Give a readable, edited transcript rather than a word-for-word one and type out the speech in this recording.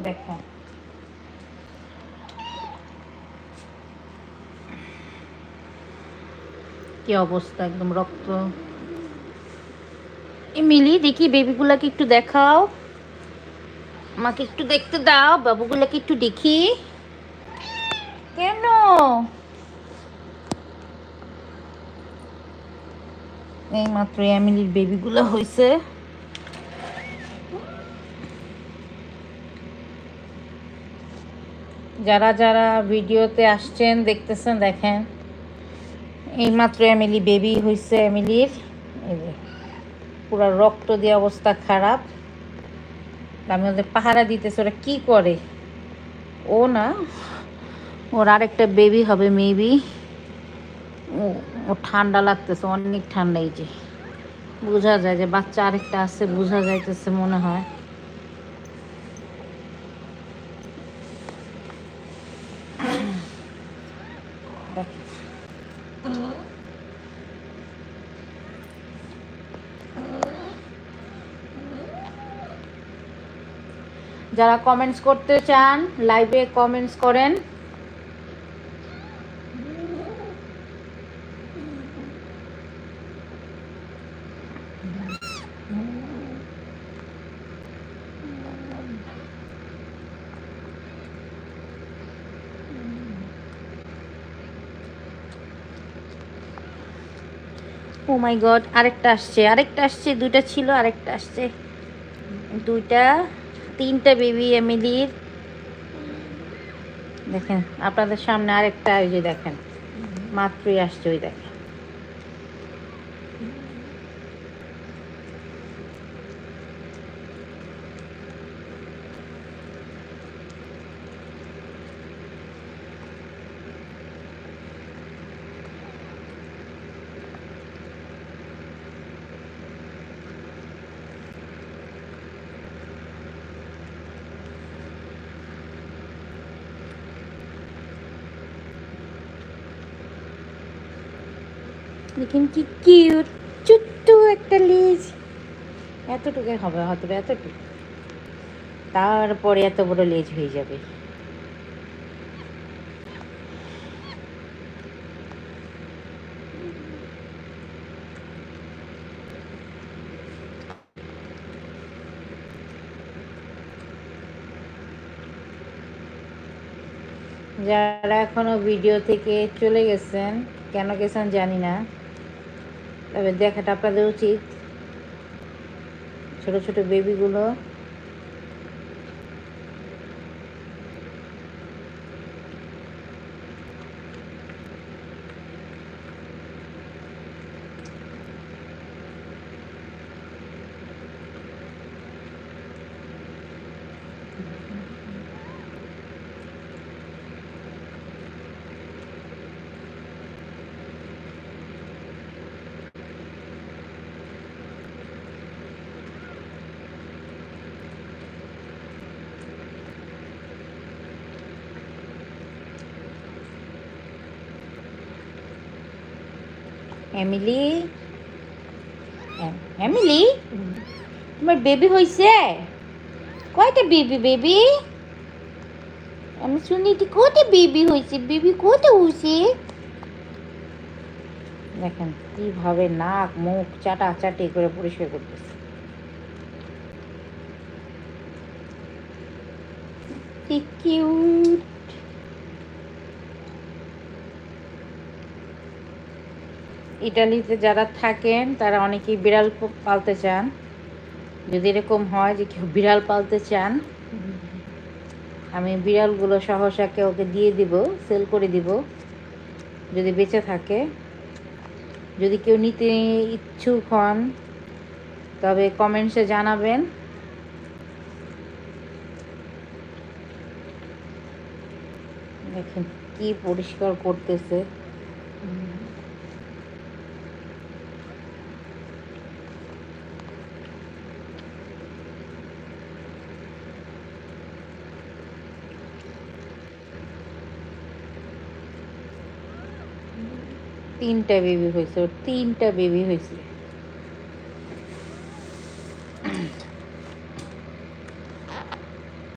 দেখো কি অবস্থা, একদম রক্ত। মিলি দেখি বেবিগুলাকে একটু দেখাও, আমাকে একটু দেখতে দাও, বাবুগুলাকে একটু দেখি। কেন? এই মাত্র এমিলির বেবিগুলো হয়েছে। যারা যারা ভিডিওতে আসছেন দেখতেছেন, দেখেন এই মাত্র এমিলি বেবি হয়েছে। এমিলির এই যে পুরো রক্ত দিয়ে অবস্থা খারাপ। আমি ওদের পাহারা দিতেছে, ওরা কি করে। ও না, ওর আরেকটা বেবি হবে মেবি। ও ঠান্ডা লাগতেছে, অনেক ঠান্ডা। এই যে বোঝা যায় যে বাচ্চা আরেকটা আছে, বোঝা যাইতেছে মনে হয়। যারা কমেন্টস করতে চান লাইভে কমেন্টস করেন। ও মাই গড, আরেকটা আসছে, আরেকটা আসছে। দুইটা ছিল, আরেকটা আসছে। দুইটা, তিনটা বেবি এমিলির। দেখেন আপনাদের সামনে আরেকটা, ওই যে দেখেন মাত্রই আসছে, ওই দেখেন। দেখেন কি কিউট, ছোট্ট একটা লেজ। এতটুকু হবে হয়তো, এতটুকু, তারপরে এত বড় লেজ হয়ে যাবে। যারা এখনো ভিডিও থেকে চলে গেছেন, কেন গেছেন জানি না, তবে দেখাটা আপনাদের উচিত। ছোট ছোট বেবিগুলো। এমিলি, এমিলি, তোমার বেবি হয়েছে? কয়টা বেবি? বেবি আমি শুনি কত বেবি হয়েছে, বেবি কত হয়েছে। দেখেন কিভাবে নাক মুখ চাটা চাটি করে পরিষ্কার করতেছে। কি কিউট। ইটালিতে যারা থাকেন তারা অনেকেই বিড়াল পালতে চান। যদি এরকম হয় যে কেউ বিড়াল পালতে চান, আমি বিড়ালগুলো সহসাকে ওকে দিয়ে দিব, সেল করে দিব যদি বেঁচে থাকে। যদি কেউ নিতে ইচ্ছুক হন তবে কমেন্টসে জানাবেন। দেখেন কি পরিষ্কার করতেছে। তিনটা বেবি হয়েছে, ওর তিনটা বেবি হয়েছে।